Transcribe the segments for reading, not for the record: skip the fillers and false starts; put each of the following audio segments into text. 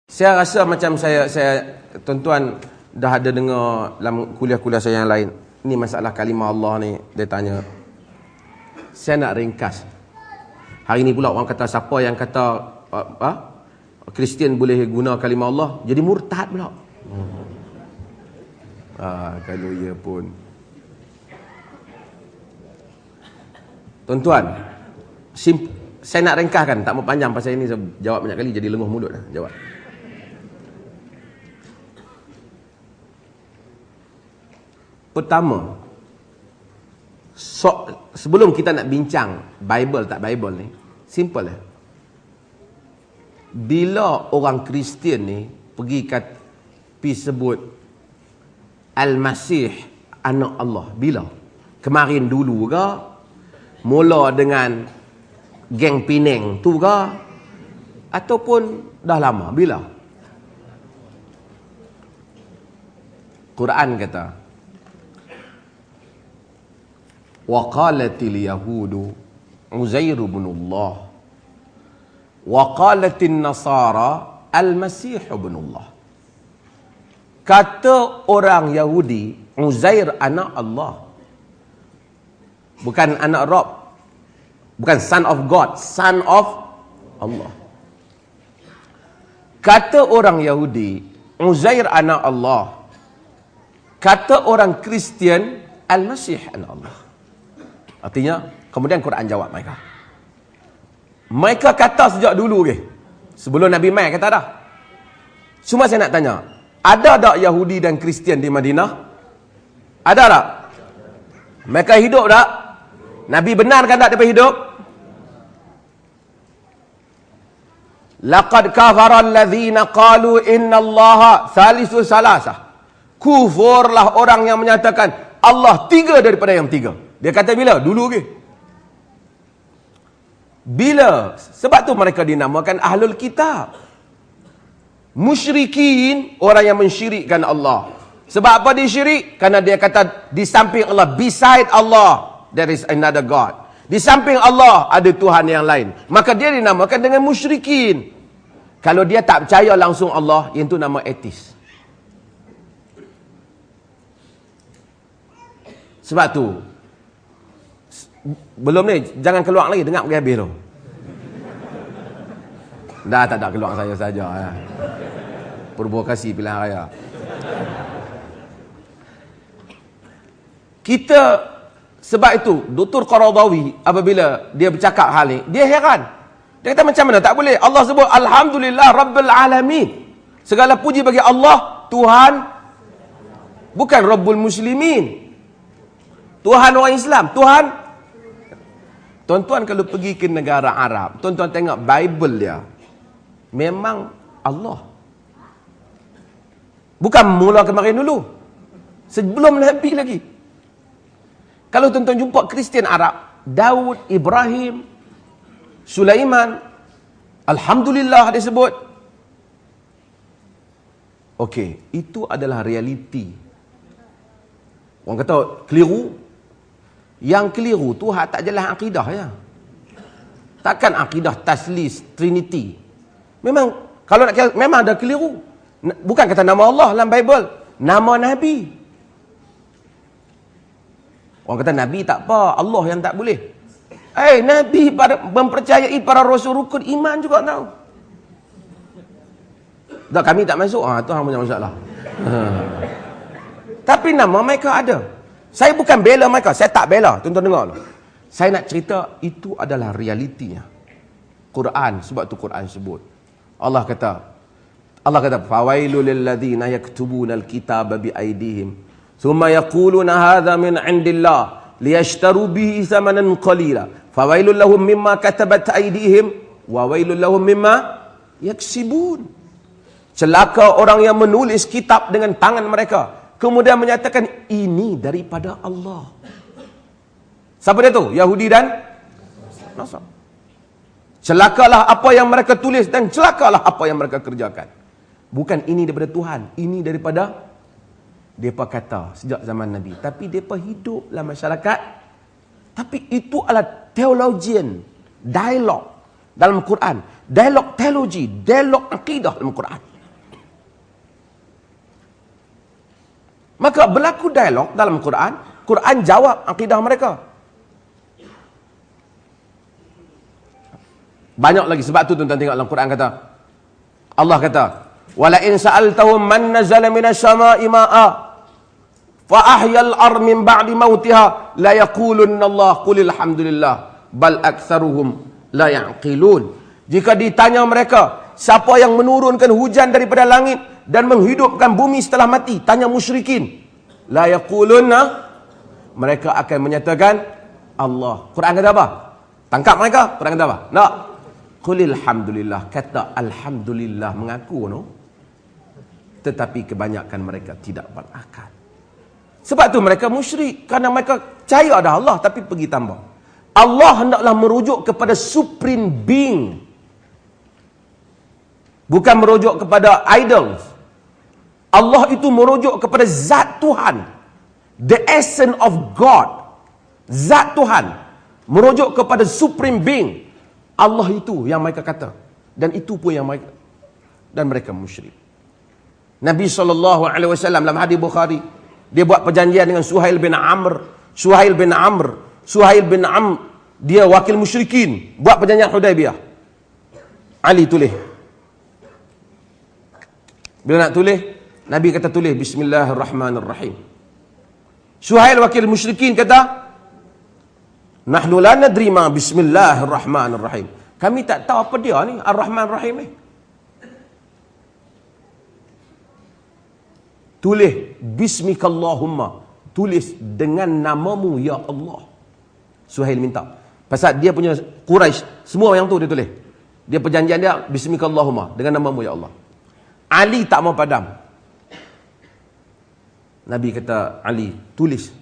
Saya rasa macam saya tuan-tuan dah ada dengar dalam kuliah-kuliah saya yang lain. Ni masalah kalimah Allah ni, dia tanya. Saya nak ringkas. Hari ni pula orang kata siapa yang kata Kristian boleh guna kalimah Allah jadi murtad pula. Kalau ia pun. Tuan-tuan, saya nak ringkaskan, tak mau panjang pasal ini saya jawab banyak kali jadi lenguh mulut dah jawab. Pertama, sebelum kita nak bincang Bible tak Bible ni, simple lah. Bila orang Kristian ni pergi sebut Al-Masih anak Allah, bila? Kemarin dulu ke? Mula dengan geng Penang tu ke? Ataupun dah lama? Bila? Quran kata, wa qalatil yahudu Uzair ibn Allah wa qalatin nasara al-Masih ibn Allah. Kata orang Yahudi, Uzair anak Allah. Bukan anak Rob. Bukan son of God, son of Allah. Kata orang Yahudi, Uzair anak Allah. Kata orang Kristian, Al-Masih anak Allah. Artinya, kemudian Quran jawab mereka. Mereka kata sejak dulu ke? Sebelum Nabi Mai kata dah. Cuma saya nak tanya, ada tak Yahudi dan Kristian di Madinah? Ada tak? Mereka hidup tak? Nabi benarkan tak mereka hidup? Laqad kafara alladhina qalu inna Allaha thalithu salasah. Kufurlah orang yang menyatakan Allah tiga daripada yang tiga. Dia kata bila? Dulu ke? Bila? Sebab tu mereka dinamakan Ahlul Kitab. Musyrikin, orang yang mensyirikkan Allah. Sebab apa dia syirik? Karena dia kata di samping Allah, beside Allah, there is another God. Di samping Allah, ada Tuhan yang lain. Maka dia dinamakan dengan musyrikin. Kalau dia tak percaya langsung Allah, yang tu nama ateis. Sebab tu, belum ni, jangan keluar lagi, dengar pergi habis tu. Dah tak ada keluar saya saja ya. Provokasi pilihan raya. Kita, sebab itu, Dr. Qaradawi, apabila dia bercakap hal ni, dia heran. Dia kata macam mana? Tak boleh. Allah sebut, Alhamdulillah Rabbil Alamin. Segala puji bagi Allah, Tuhan, bukan Rabbul Muslimin. Tuhan orang Islam, Tuhan. Tuan-tuan kalau pergi ke negara Arab, tuan-tuan tengok Bible dia, memang Allah. Bukan mula kemarin dulu. Sebelum Nabi lagi. Kalau tuan-tuan jumpa Kristian Arab, Daud, Ibrahim, Sulaiman, Alhamdulillah dia sebut. Okey, itu adalah realiti. Orang kata keliru. Yang keliru tu tak jelas akidah ya. Takkan akidah taslis, trinity. Memang kalau nak kira, memang ada keliru. Bukan kata nama Allah dalam Bible, nama Nabi. Orang kata Nabi tak apa, Allah yang tak boleh. Nabi mempercayai para rasul rukun iman juga tahu. Tak, kami tak masuk. Tu hang punya masalah. Tapi nama mereka ada. Saya bukan bela mereka, saya tak bela. Tuan-tuan dengar loh. Saya nak cerita itu adalah realitinya. Quran, sebab tu Quran sebut. Allah kata, fawailul lil ladzina yaktubuna al-kitaba bi aydihim thumma yaquluna hadza min indillah liyashtaru bihi thamanan qalila fawailul lahum mimma katabat aydihim wa wailul lahum mimma yaksibun. Celaka orang yang menulis kitab dengan tangan mereka kemudian menyatakan ini daripada Allah. Siapa dia tu? Yahudi dan Nasrani. Celakalah apa yang mereka tulis dan celakalah apa yang mereka kerjakan. Bukan ini daripada Tuhan, ini daripada mereka kata sejak zaman Nabi. Tapi mereka hidup dalam masyarakat. Tapi itu adalah theologian, dialog dalam Quran. Dialog teologi, dialog akidah dalam Quran. Maka berlaku dialog dalam Quran. Quran jawab akidah mereka. Banyak lagi. Sebab tu tuan-tuan tengok dalam Quran kata, Allah kata, wala in sa'altahum man nazala minas sama'i ma'a fa ahyal ar min ba'di mautiha la yaqulunna Allah qulil hamdulillah bal aktsaruhum la ya'qilun. Jika ditanya mereka, siapa yang menurunkan hujan daripada langit dan menghidupkan bumi setelah mati, tanya musyrikin, la yaqulunna, mereka akan menyatakan Allah. Quran kata apa? Tangkap mereka. Quran kata apa? Nak qulil hamdulillah, kata alhamdulillah, mengaku no. Tetapi kebanyakan mereka tidak berakal. Sebab tu mereka musyrik, kerana mereka percaya ada Allah tapi pergi tambah. Allah hendaklah merujuk kepada supreme being, bukan merujuk kepada idols. Allah itu merujuk kepada zat Tuhan, the essence of God, zat Tuhan, merujuk kepada supreme being. Allah itu yang mereka kata, dan itu pun yang mereka, dan mereka musyrik. Nabi SAW dalam hadis Bukhari, dia buat perjanjian dengan Suhail bin Amr. Suhail bin Amr, dia wakil musyrikin, buat perjanjian Hudaibiyah. Ali tulis. Bila nak tulis, Nabi kata tulis Bismillahirrahmanirrahim. Suhail wakil musyrikin kata, nahnu la nadri ma Bismillahirrahmanirrahim. Kami tak tahu apa dia ni Ar-Rahman Rahim ni. Tulis Bismikallahumma, tulis dengan namamu ya Allah. Suhail minta, pasal dia punya Quraisy, semua yang tu dia tulis. Dia perjanjian dia Bismikallahumma, dengan namamu ya Allah. Ali tak mau padam. Nabi kata, Ali tulis.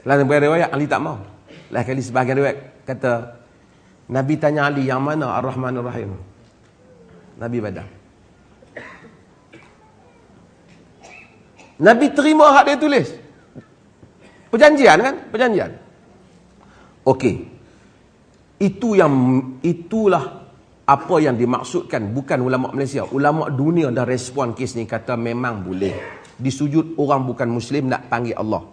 Lain riwayat Ali tak mau. Lain kali sebahagian riwayat kata, Nabi tanya Ali, yang mana Ar-Rahman Ar-Rahim? Nabi padam. Nabi terima hak dia tulis. Perjanjian kan? Perjanjian. Okey. Itulah apa yang dimaksudkan, bukan ulama Malaysia. Ulama dunia dah respon kes ni, kata memang boleh disujud orang bukan Muslim nak panggil Allah.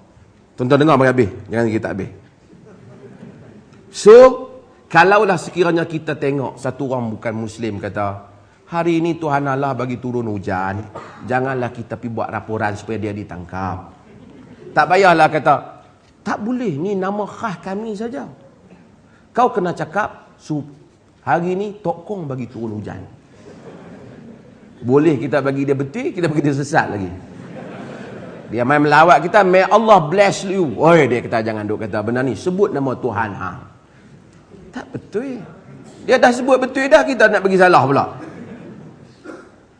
Tuan-tuan dengar bagi habis, jangan kita habis. So, kalaulah sekiranya kita tengok satu orang bukan Muslim kata, hari ini Tuhan Allah bagi turun hujan, janganlah kita pergi buat laporan supaya dia ditangkap. Tak payahlah kata, tak boleh, ni nama khas kami saja. Kau kena cakap, hari ini Tok Kong bagi turun hujan. Boleh kita bagi dia betul, kita bagi dia sesat lagi. Dia main melawat kita, may Allah bless you. Oi, dia kata jangan duk kata benda ni, sebut nama Tuhan hang. Tak betul. Dia dah sebut betul dah, kita nak bagi salah pula.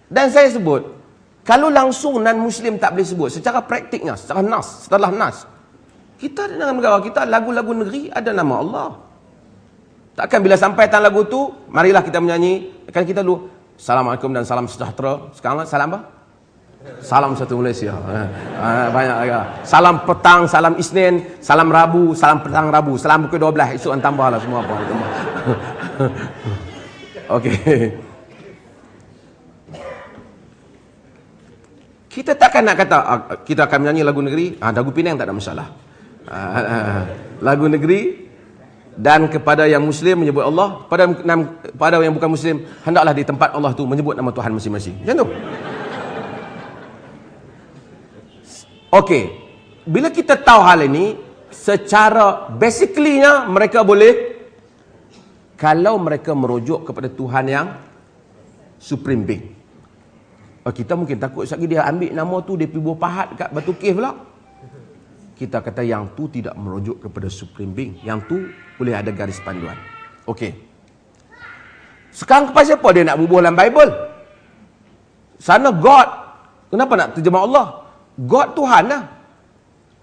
Dan saya sebut, kalau langsung non-Muslim tak boleh sebut, secara praktiknya, secara nas, setelah nas, kita dalam negara kita, lagu-lagu negeri ada nama Allah. Takkan bila sampai tan lagu tu, marilah kita menyanyi, kan kita dulu, Assalamualaikum dan salam sejahtera. Sekarang salam apa? Salam satu Malaysia. Banyak lagi. Salam petang, salam Isnin, salam Rabu, salam petang Rabu, salam pukul 12. Esok tambahlah semua apa. Okey. Kita takkan nak kata kita akan menyanyi lagu negeri, lagu Penang tak ada masalah. Lagu negeri, dan kepada yang Muslim menyebut Allah, pada yang bukan Muslim hendaklah di tempat Allah tu menyebut nama Tuhan masing-masing. Macam tu. Okey. Bila kita tahu hal ini, secara basically-nya mereka boleh, kalau mereka merujuk kepada Tuhan yang supreme being. Kita mungkin takut sekali dia ambil nama tu, dia pergi buah pahat kat Batu Cave pula. Kita kata yang tu tidak merujuk kepada supreme being. Yang tu boleh ada garis panduan. Okey. Sekarang kepada siapa dia nak bubuh dalam Bible? Sana God. Kenapa nak terjemah Allah? God Tuhan lah.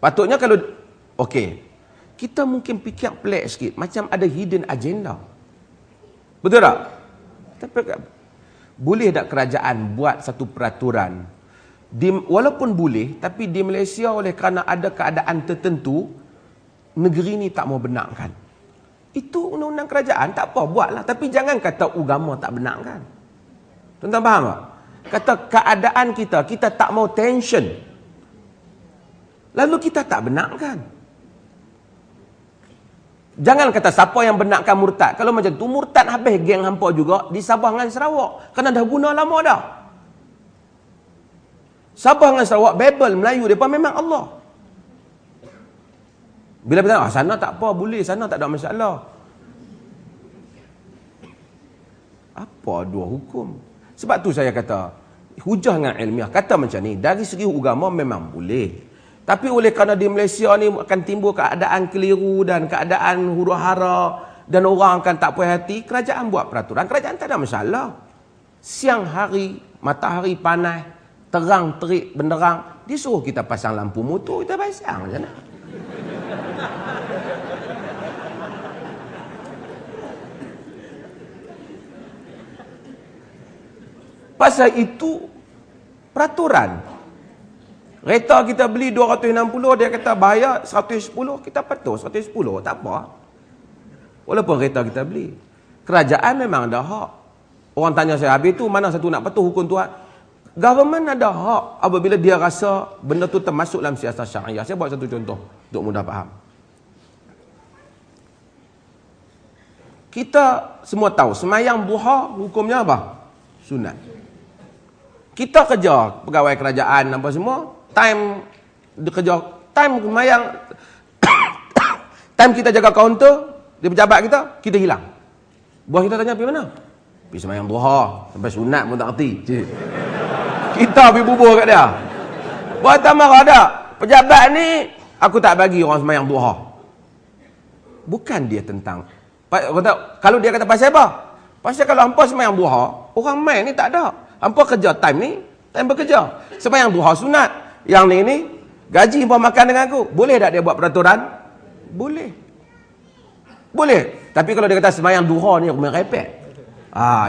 Patutnya kalau, okey, kita mungkin fikir pelik sikit, macam ada hidden agenda. Betul tak? Tapi boleh tak kerajaan buat satu peraturan, walaupun boleh, tapi di Malaysia oleh kerana ada keadaan tertentu, negeri ni tak mau benarkan. Itu undang-undang kerajaan, tak apa, buatlah. Tapi jangan kata agama tak benarkan. Tuan-tuan faham tak? Kata keadaan kita tak mau tension. Lalu kita tak benarkan. Jangan kata siapa yang benarkan murtad. Kalau macam tu murtad habis geng hampa juga di Sabah dengan Sarawak. Kerana dah guna lama dah. Sabah dengan Sarawak, Bible Melayu mereka memang Allah. Bila bertanya, sana tak apa, boleh, sana tak ada masalah. Apa dua hukum? Sebab tu saya kata, hujah dengan ilmiah. Kata macam ni, dari segi agama memang boleh. Tapi oleh kerana di Malaysia ni akan timbul keadaan keliru dan keadaan huru-hara dan orang akan tak puas hati, kerajaan buat peraturan. Kerajaan tak ada masalah. Siang hari, matahari panas, terang terik benderang, disuruh kita pasang lampu motor, kita pasang macam mana? Pasal itu peraturan. Kereta kita beli 260, dia kata bayar 110, kita patuh 110, tak apa. Walaupun kereta kita beli. Kerajaan memang ada hak. Orang tanya saya, habis tu mana satu nak patuh hukum Tuhan? Government ada hak apabila dia rasa benda tu termasuk dalam siasat syariah. Saya buat satu contoh untuk mudah faham. Kita semua tahu semayang duha hukumnya apa? Sunat. Kita kerja pegawai kerajaan apa semua, time dia kerja, time semayang time kita jaga kaunter di pejabat kita hilang. Buah kita tanya pergi mana? Pergi semayang duha, sampai sunat pun tak erti. Kita pergi bubur kat dia. Buat tak marah tak? Pejabat ni aku tak bagi orang semayang duha. Bukan dia tentang kalau dia kata pasal apa? Pasal kalau hampa semayang duha, orang main ni tak ada. Hampa kerja time ni, time bekerja. Semayang duha sunat. Yang ni gaji hampa makan dengan aku. Boleh tak dia buat peraturan? Boleh. Boleh. Tapi kalau dia kata semayang duha ni aku merepek.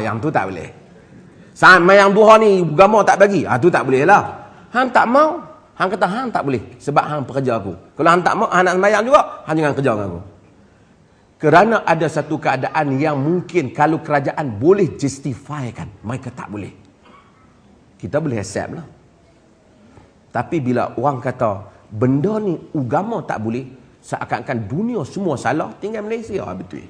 Yang tu tak boleh. Semayang duha ni agama tak bagi. Tu tak boleh lah. Hang tak mau, hang kata hang tak boleh sebab hang pekerja aku. Kalau hang tak mau, hang nak semayang juga, hang jangan kerja dengan aku. Kerana ada satu keadaan yang mungkin kalau kerajaan boleh justifikan, mereka tak boleh. Kita boleh accept lah. Tapi bila orang kata benda ni agama tak boleh, seakan-akan dunia semua salah, tinggal Malaysia betul.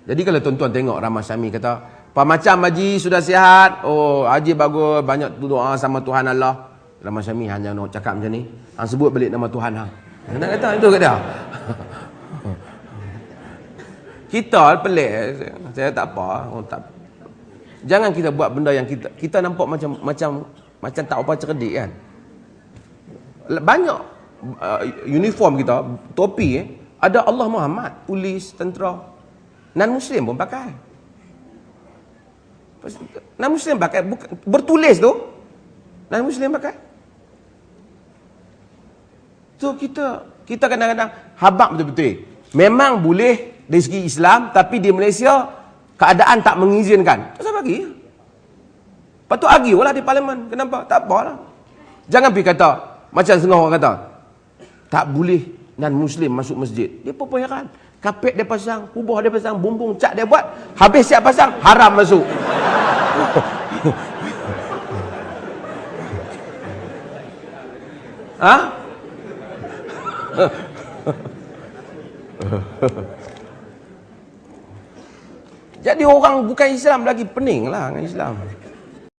Jadi kalau tuan-tuan tengok Rahmat Syami kata, Pak Macam Haji sudah sihat, Haji bagus, banyak doa sama Tuhan Allah. Rahmat Syami hanya nak cakap macam ni, hang sebut balik nama Tuhan hang. Nak kata itu kat dia. Kita pelik, saya tak apa, tak. Jangan kita buat benda yang kita nampak macam tak apa cerdik kan. Banyak uniform kita, topi ada Allah Muhammad, polis, tentera. Non-Muslim pun pakai. Non-Muslim pakai, bertulis tu. Non-Muslim pakai. So kita kadang-kadang habaq betul-betul. Memang boleh dari segi Islam, tapi di Malaysia keadaan tak mengizinkan. Tak usah bagi. Lepas tu argue lah di parlimen. Kenapa? Tak apalah. Jangan pergi kata, macam setengah orang kata, tak boleh non-Muslim masuk masjid. Dia pun heran. Kapet dia pasang, kubah dia pasang, bumbung cat dia buat, habis siap pasang, haram masuk. Jadi orang bukan Islam lagi pening lah dengan Islam.